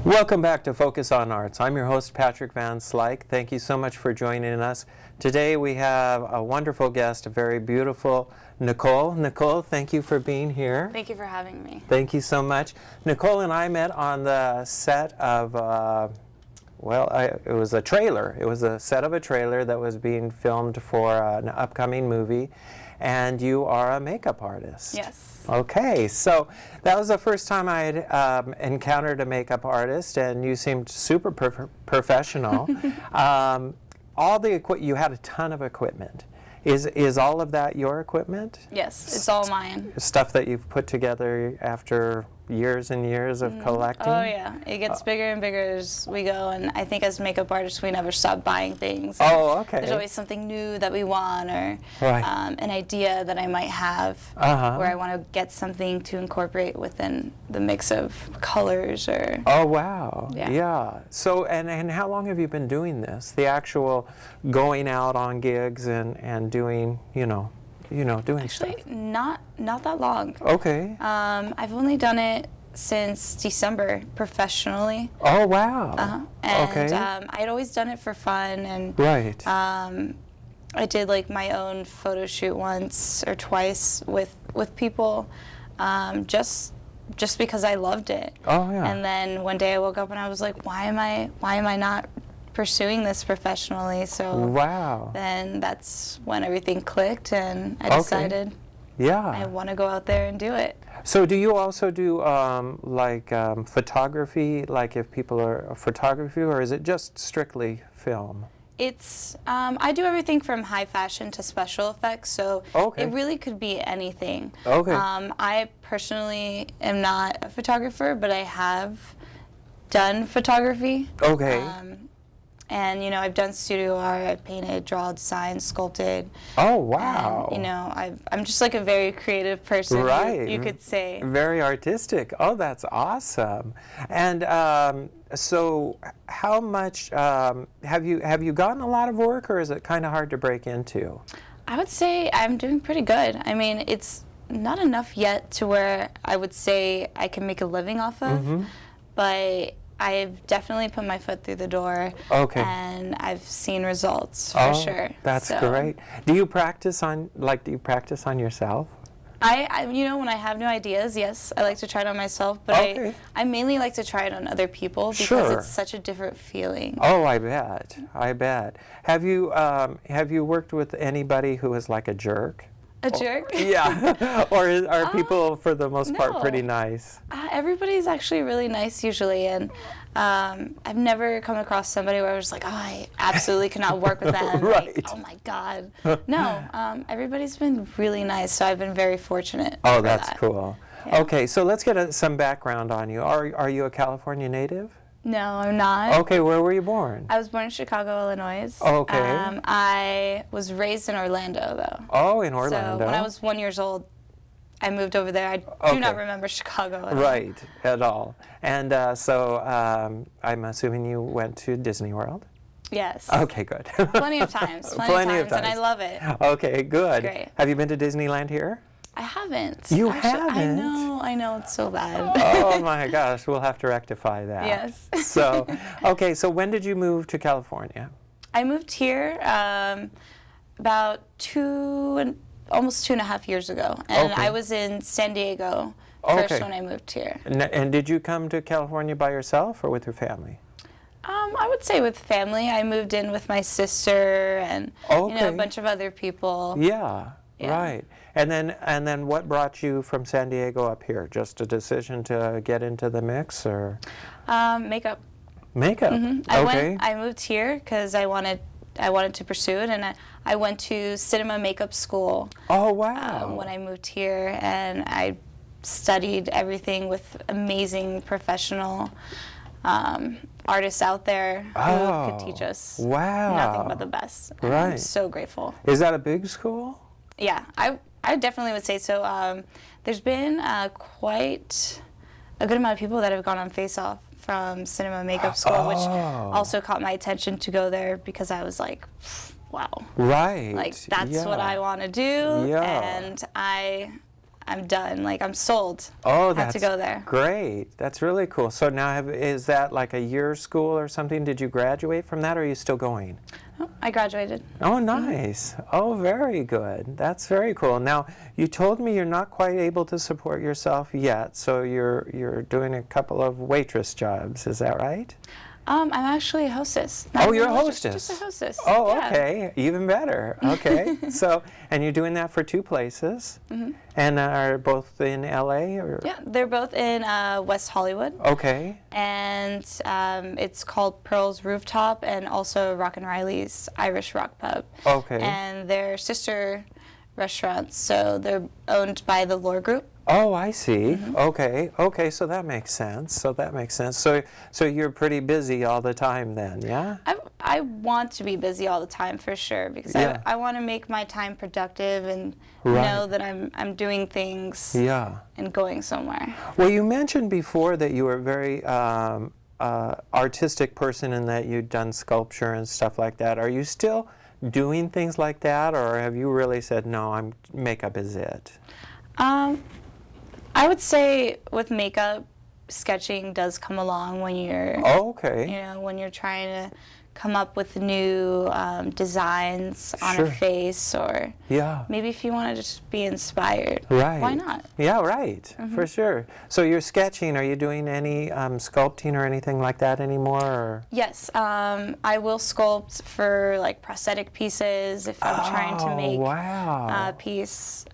Welcome back to Focus on Arts. I'm your host, Patrick Van Slyke. Thank you so much for joining us. Today we have a wonderful guest, a very beautiful Nicole. Nicole, thank you for being here. Thank you for having me. Thank you so much. Nicole and I met on the set of, it was a trailer. It was a set of a trailer that was being filmed for an upcoming movie, and you are a makeup artist. Yes. Okay, so that was the first time I had encountered a makeup artist, and you seemed super professional. You had a ton of equipment. Is all of that your equipment? Yes, it's all mine. Stuff that you've put together after years and years of collecting? Oh yeah, it gets bigger and bigger as we go, and I think as makeup artists we never stop buying things. Oh, okay. There's always something new that we want, or right. An idea that I might have where I want to get something to incorporate within the mix of colors or... Oh, wow. Yeah. So, and how long have you been doing this? The actual going out on gigs and doing, doing Actually, stuff? not that long. Okay. I've only done it since December professionally. Oh, wow. And okay. I'd always done it for fun, and right. I did like my own photo shoot once or twice with people, just because I loved it. Oh, yeah. And then one day I woke up and I was like, why am I not pursuing this professionally? So wow. then that's when everything clicked, and I decided I want to go out there and do it. So do you also do photography, like if people are photography, or is it just strictly film? It's, I do everything from high fashion to special effects, so it really could be anything. Okay. I personally am not a photographer, but I have done photography. Okay. And, I've done studio art, I've painted, drawn, designed, sculpted. Oh, wow. And, I'm just like a very creative person, right. you could say. Very artistic. Oh, that's awesome. And so how much, have you gotten a lot of work, or is it kind of hard to break into? I would say I'm doing pretty good. I mean, it's not enough yet to where I would say I can make a living off of, but I've definitely put my foot through the door, and I've seen results for sure. That's great. Do you practice on yourself? I when I have new ideas, yes, I like to try it on myself, but I mainly like to try it on other people because it's such a different feeling. Oh, I bet. Have you worked with anybody who is like a jerk? A jerk? Yeah. Or are people, for the most part, pretty nice? Everybody's actually really nice usually, and I've never come across somebody where I was like, I absolutely cannot work with them. Right. Like, oh my God. No, everybody's been really nice, so I've been very fortunate. Oh, that's cool. Yeah. Okay, so let's get some background on you. Are you a California native? No, I'm not. Okay, where were you born? I was born in Chicago, Illinois. Okay. I was raised in Orlando, though. Oh, in Orlando. So when I was 1 year old, I moved over there. I do not remember Chicago at all. Right, at all. And so I'm assuming you went to Disney World? Yes. Okay, good. Plenty of times. Plenty of times, and I love it. Okay, good. Great. Have you been to Disneyland here? I haven't. You Actually, haven't? I know, it's so bad. Oh my gosh, we'll have to rectify that. Yes. So, okay, so when did you move to California? I moved here about almost 2.5 years ago, and I was in San Diego first when I moved here. And did you come to California by yourself or with your family? I would say with family. I moved in with my sister and a bunch of other people. Yeah. Right. And then what brought you from San Diego up here? Just a decision to get into the mix, or? Makeup. Makeup. Okay. I moved here because I wanted to pursue it, and I went to cinema makeup school. Oh, wow. When I moved here, and I studied everything with amazing professional artists out there who could teach us nothing but the best. And I'm so grateful. Is that a big school? Yeah, I definitely would say so. There's been quite a good amount of people that have gone on Face Off from cinema makeup school, which also caught my attention to go there because I was like, wow. Right. Like, that's what I want to do. Yeah. And I I'm done. Like, I'm sold. Oh, I that's have to go there. great. That's really cool. So now, is that like a year school or something? Did you graduate from that, or are you still going? Oh, I graduated. Oh, nice. Oh, very good. That's very cool. Now, you told me you're not quite able to support yourself yet, so you're doing a couple of waitress jobs. Is that right? I'm actually a hostess. Oh, you're a hostess. Just a hostess. Oh, yeah. okay. Even better. Okay. So, and you're doing that for 2 places, and are both in LA, or? Yeah, they're both in West Hollywood. Okay. And it's called Pearl's Rooftop and also Rock and Riley's Irish Rock Pub. Okay. And they're sister restaurants, so they're owned by the Lore Group. Oh, I see. Okay. Okay. So that makes sense. So you're pretty busy all the time then, yeah? I want to be busy all the time for sure, because Yeah. I want to make my time productive and Right. know that I'm doing things Yeah. and going somewhere. Well, you mentioned before that you were a very artistic person and that you'd done sculpture and stuff like that. Are you still doing things like that, or have you really said, no, makeup is it? I would say with makeup, sketching does come along when you're, Oh, okay. when you're trying to come up with new designs on Sure. a face, or Yeah. maybe if you want to just be inspired. Right. Why not? Yeah, right. For sure. So you're sketching. Are you doing any sculpting or anything like that anymore? Or? Yes, I will sculpt for like prosthetic pieces if I'm trying to make wow. a piece.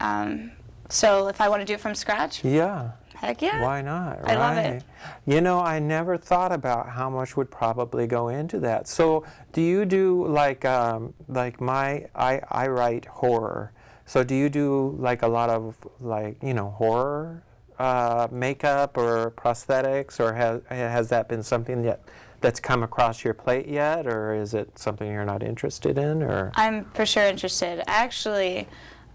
So if I want to do it from scratch, Yeah. heck yeah. Why not? I love it. You know, I never thought about how much would probably go into that. So, do you do like I write horror. So, do you do like a lot of like horror makeup or prosthetics, or has that been something that's come across your plate yet, or is it something you're not interested in, or? I'm for sure interested. Actually,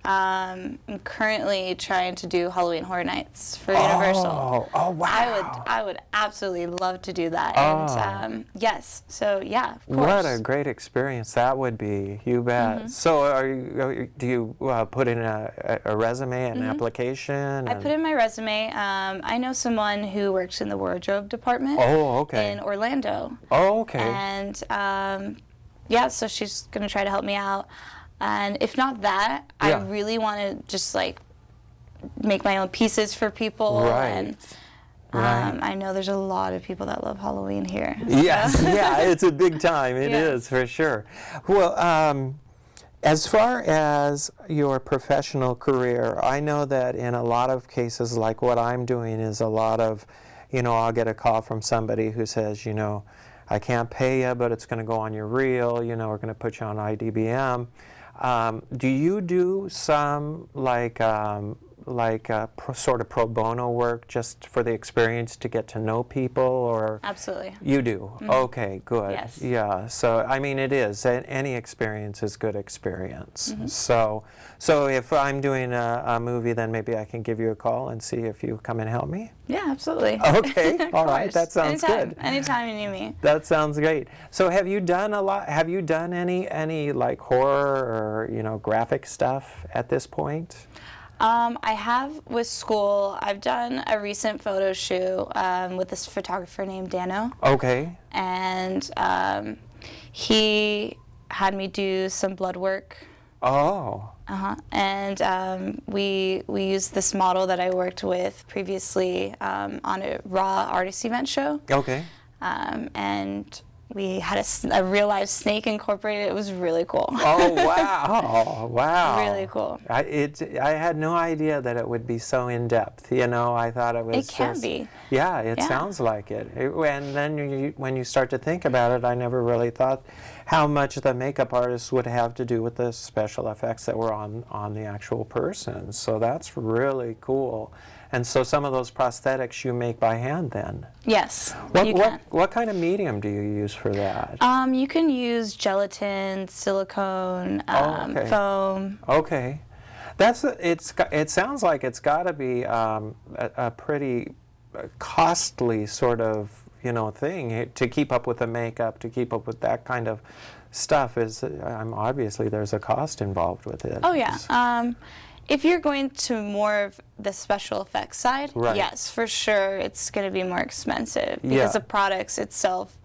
I'm currently trying to do Halloween Horror Nights for Universal. Oh, wow. I would absolutely love to do that. And yes, so yeah, of course. What a great experience that would be. You bet. So, do you put in a resume, an application? I put in my resume. I know someone who works in the wardrobe department Oh, okay. in Orlando. Oh, okay. And yeah, so she's going to try to help me out. And if not that, Yeah. I really want to just like make my own pieces for people. Right. And Right. I know there's a lot of people that love Halloween here. Yes, yeah, it's a big time. It is Yes. for sure. Well, as far as your professional career, I know that in a lot of cases, like what I'm doing is a lot of, I'll get a call from somebody who says, I can't pay you, but it's going to go on your reel, we're going to put you on IDBM. Do you do some sort of pro bono work just for the experience to get to know people, or? Absolutely. You do? Okay, good. Yes. Yeah, so I mean it is. Any experience is good experience. So if I'm doing a movie, then maybe I can give you a call and see if you come and help me? Yeah, absolutely. Okay, Of all right, course. that sounds Anytime. good. Anytime you need me. That sounds great. So have you done any like horror or graphic stuff at this point? I have with school. I've done a recent photo shoot with this photographer named Dano. Okay. And he had me do some blood work. Oh. And we used this model that I worked with previously on a Raw Artist event show. Okay. And we had a real life snake incorporated. It was really cool. Oh, wow. Wow. Really cool. I had no idea that it would be so in-depth. I thought it was It can be. Yeah, it Yeah. sounds like it. And then when you start to think about it, I never really thought how much the makeup artist would have to do with the special effects that were on the actual person. So that's really cool. And so some of those prosthetics you make by hand then? Yes, you can. What kind of medium do you use for that? You can use gelatin, silicone, okay. foam. Okay. It sounds like it's got to be a pretty costly sort of thing to keep up with the makeup, to keep up with that kind of stuff. Obviously there's a cost involved with it. Oh yeah. If you're going to more of the special effects side, Right. yes, for sure, it's going to be more expensive because Yeah. the products itself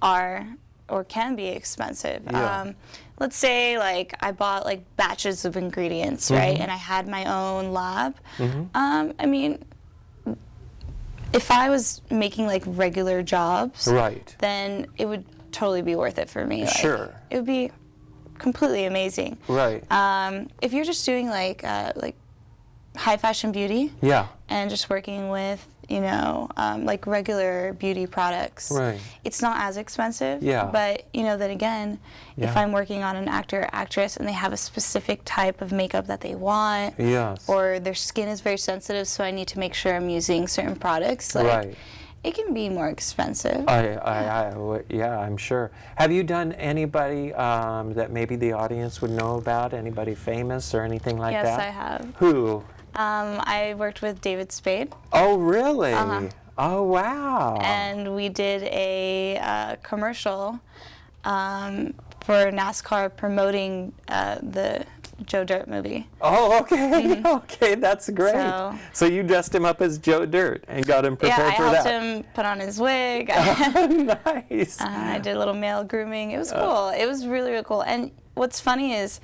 are or can be expensive. Yeah. Let's say like I bought like batches of ingredients, right, and I had my own lab. I mean, if I was making like regular jobs, Right. then it would totally be worth it for me. Like, Sure. it would be completely amazing. Right. If you're just doing like high fashion beauty Yeah. and just working with, you know, like regular beauty products, Right. it's not as expensive. Yeah. But, you know, then again, if Yeah. I'm working on an actor or actress and they have a specific type of makeup that they want, Yes. or their skin is very sensitive, so I need to make sure I'm using certain products, like, Right. it can be more expensive. Yeah, I'm sure. Have you done anybody that maybe the audience would know about? Anybody famous or anything like Yes, that? I have. Who? I worked with David Spade. Oh, really? Uh-huh. Oh, wow. And we did a commercial for NASCAR promoting the Joe Dirt movie. Oh, okay. Okay, that's great. So you dressed him up as Joe Dirt and got him Yeah, prepared I for helped that. him put on his wig. Nice. I did a little male grooming. It was cool. It was really, really cool. And what's funny is,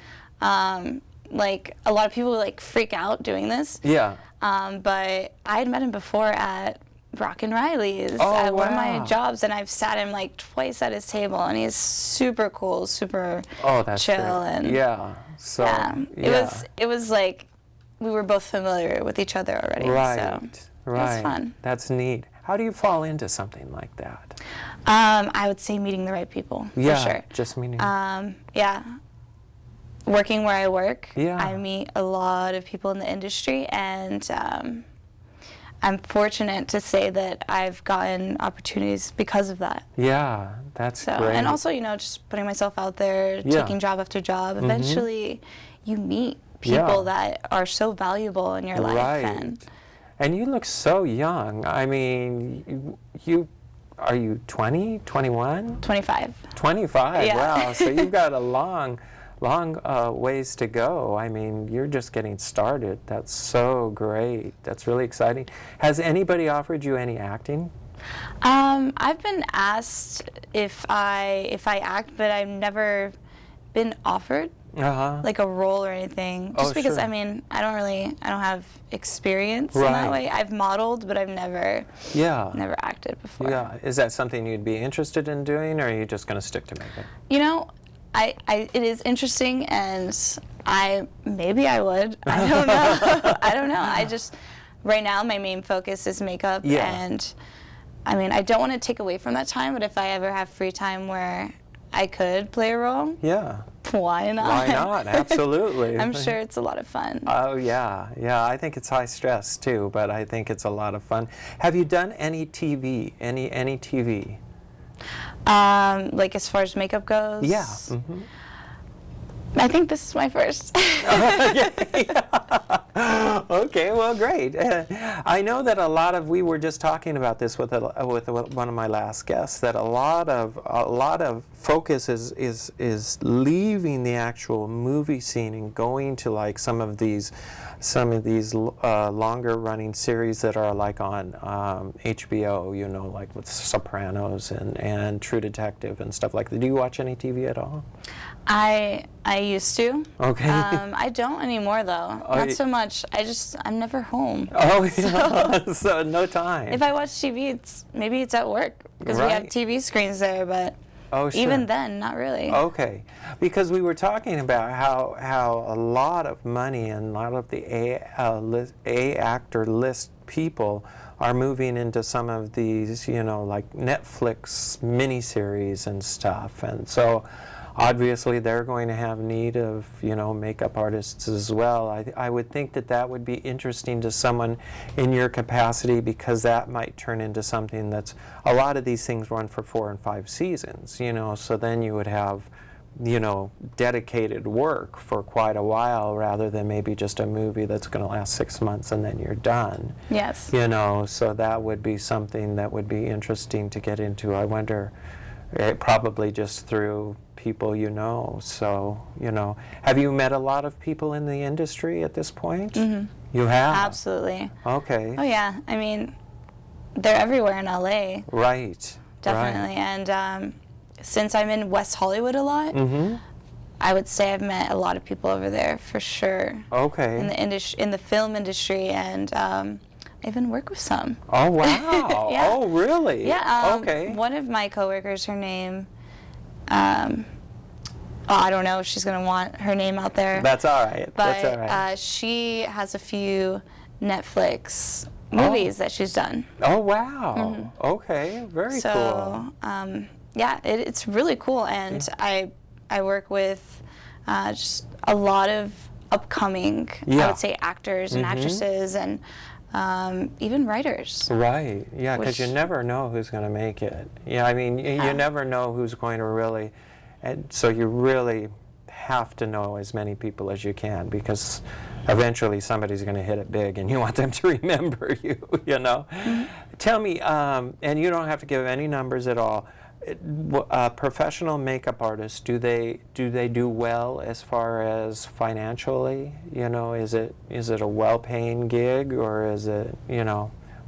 like, a lot of people like freak out doing this. Yeah. But I had met him before at Brock and Riley's Oh, at one of my wow. jobs, and I've sat him like twice at his table, and he's super cool, super That's chill, great. and Yeah. So yeah, yeah. it was like we were both familiar with each other already. Right. So Right. it was fun. That's neat. How do you fall into something like that? I would say meeting the right people, Yeah. for sure. Just meaning. Yeah. Working where I work, Yeah. I meet a lot of people in the industry, and I'm fortunate to say that I've gotten opportunities because of that. Yeah, that's So, great. and also, you know, just putting myself out there, Yeah. taking job after job, eventually you meet people that are so valuable in your life. Right. And you look so young. I mean, you are you 20, 21? 25. 25, Yeah. wow. So you've got a long ways to go. I mean, you're just getting started. That's so great. That's really exciting. Has anybody offered you any acting? I've been asked if I act, but I've never been offered Uh-huh. like a role or anything. Oh, Just because sure. I mean, I don't have experience in that Right. way. I've modeled, but I've never Yeah. acted before. Yeah. Is that something you'd be interested in doing, or are you just going to stick to makeup? You know, it is interesting, and maybe I would. I don't know. I don't know. I just right now my main focus is makeup, Yeah. and I mean I don't want to take away from that time. But if I ever have free time where I could play a role, Yeah. why not? Why not? Absolutely. I'm sure it's a lot of fun. Oh, yeah. Yeah, I think it's high stress too, but I think it's a lot of fun. Have you done any TV? Any TV? Like as far as makeup goes, Yeah. I think this is my first. Okay, well, great. I know that we were just talking about this with one of my last guests, that a lot of focus is leaving the actual movie scene and going to like some of these longer running series that are like on HBO, you know, like with Sopranos and True Detective and stuff like that. Do you watch any TV at all? I used to. Okay. I don't anymore though. Not so much. I'm never home. Oh, yeah. So no time. If I watch TV, maybe it's at work because we have Right. TV screens there, but Oh, sure. even then, not really. Okay, because we were talking about how a lot of money and a lot of the A actor list people are moving into some of these, you know, like Netflix miniseries and stuff, and so obviously they're going to have need of, you know, makeup artists as well. I would think that would be interesting to someone in your capacity, because that might turn into something that's, a lot of these things run for 4 and 5 seasons, you know, so then you would have, you know, dedicated work for quite a while rather than maybe just a movie that's going to last 6 months and then you're done. Yes. You know, so that would be something that would be interesting to get into. I wonder, probably just through people you know. So, have you met a lot of people in the industry at this point? Mm-hmm. You have? Absolutely. Okay. Oh yeah, I mean, they're everywhere in LA. Right. Definitely. Right. And since I'm in West Hollywood a lot, Mm-hmm. I would say I've met a lot of people over there for sure. Okay. In the film industry, and I even work with some. Oh, wow. Yeah. Oh, really? Yeah. Okay. One of my coworkers, her name, I don't know if she's gonna want her name out there. That's all right. But That's all right. she has a few Netflix movies that she's done. Oh, wow. Okay. Very cool. So, yeah, it's really cool, and I work with just a lot of upcoming, I would say, actors and actresses, and even writers. Right. Yeah, because you Which- never know who's going to make it. Yeah, I mean, you never know who's going to really, and so you really have to know as many people as you can, because eventually somebody's going to hit it big and you want them to remember you, Tell me, and you don't have to give any numbers at all, professional makeup artists, do they do well as far as financially? Is it a well-paying gig, or is it,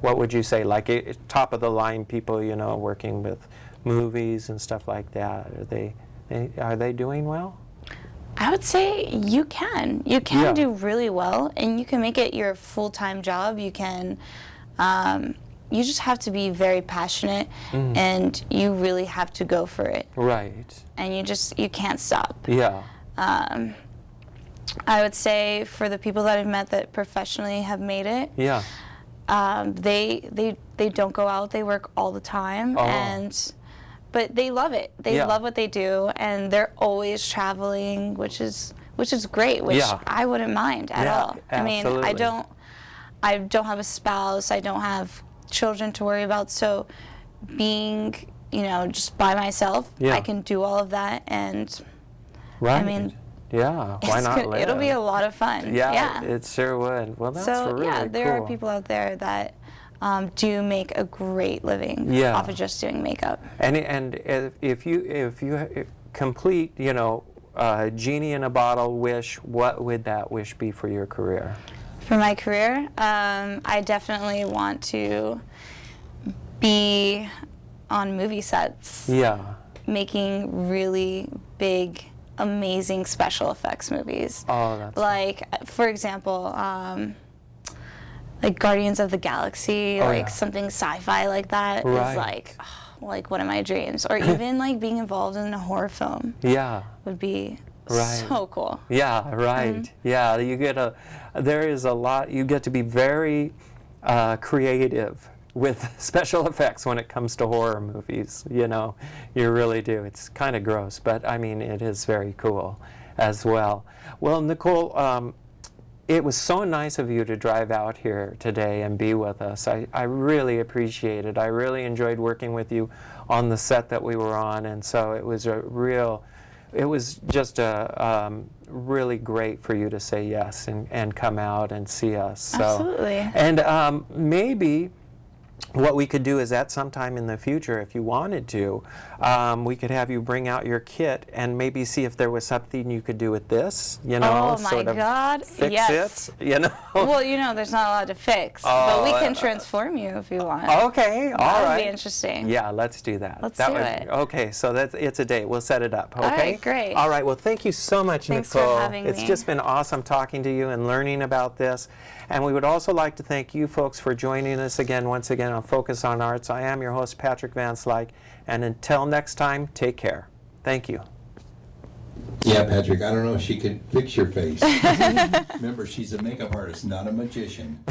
what would you say, like top of the line people, working with movies and stuff like that? Are they doing well? I would say you can do really well, and you can make it your full-time job. You can, you just have to be very passionate, and you really have to go for it. Right. And you can't stop. Yeah. I would say for the people that I've met that professionally have made it, Yeah. they don't go out. They work all the time, but they love it. They love what they do, and they're always traveling, which is great. Which I wouldn't mind at all. Absolutely. I mean, I don't have a spouse. I don't have children to worry about. So, being just by myself, I can do all of that, and Right. I mean, yeah. Why not live? it'll be a lot of fun. Yeah, it sure would. Well, that's So really cool. there are people out there that do make a great living off of just doing makeup. And if you complete, genie in a bottle wish, what would that wish be for your career? For my career, I definitely want to be on movie sets. Yeah. Making really big, amazing special effects movies. Oh, that's like, for example, like Guardians of the Galaxy, something sci-fi like that is like one of my dreams. Or even like being involved in a horror film. Yeah. Would be Right. so cool. Yeah, right. Yeah, there is a lot, you get to be very creative with special effects when it comes to horror movies, you really do. It's kind of gross, but I mean, it is very cool as well. Well, Nicole, it was so nice of you to drive out here today and be with us. I really appreciate it. I really enjoyed working with you on the set that we were on, and so it was just really great for you to say yes and come out and see us. So. Absolutely. And maybe what we could do is at some time in the future, if you wanted to, we could have you bring out your kit and maybe see if there was something you could do with this, Oh my sort of God, fix yes. it, Well, there's not a lot to fix, but we can transform you if you want. Okay, all right. That would be interesting. Yeah, let's do that. Let's do it. Okay, so it's a date. We'll set it up, okay? All right, great. All right, well, thank you so much, Thanks Nicole. for having It's me. just been awesome talking to you and learning about this. And we would also like to thank you folks for joining us once again on Focus on Arts. I am your host, Patrick Van Slyke, and until next time, take care. Thank you. Yeah, Patrick, I don't know if she could fix your face. Remember, she's a makeup artist, not a magician.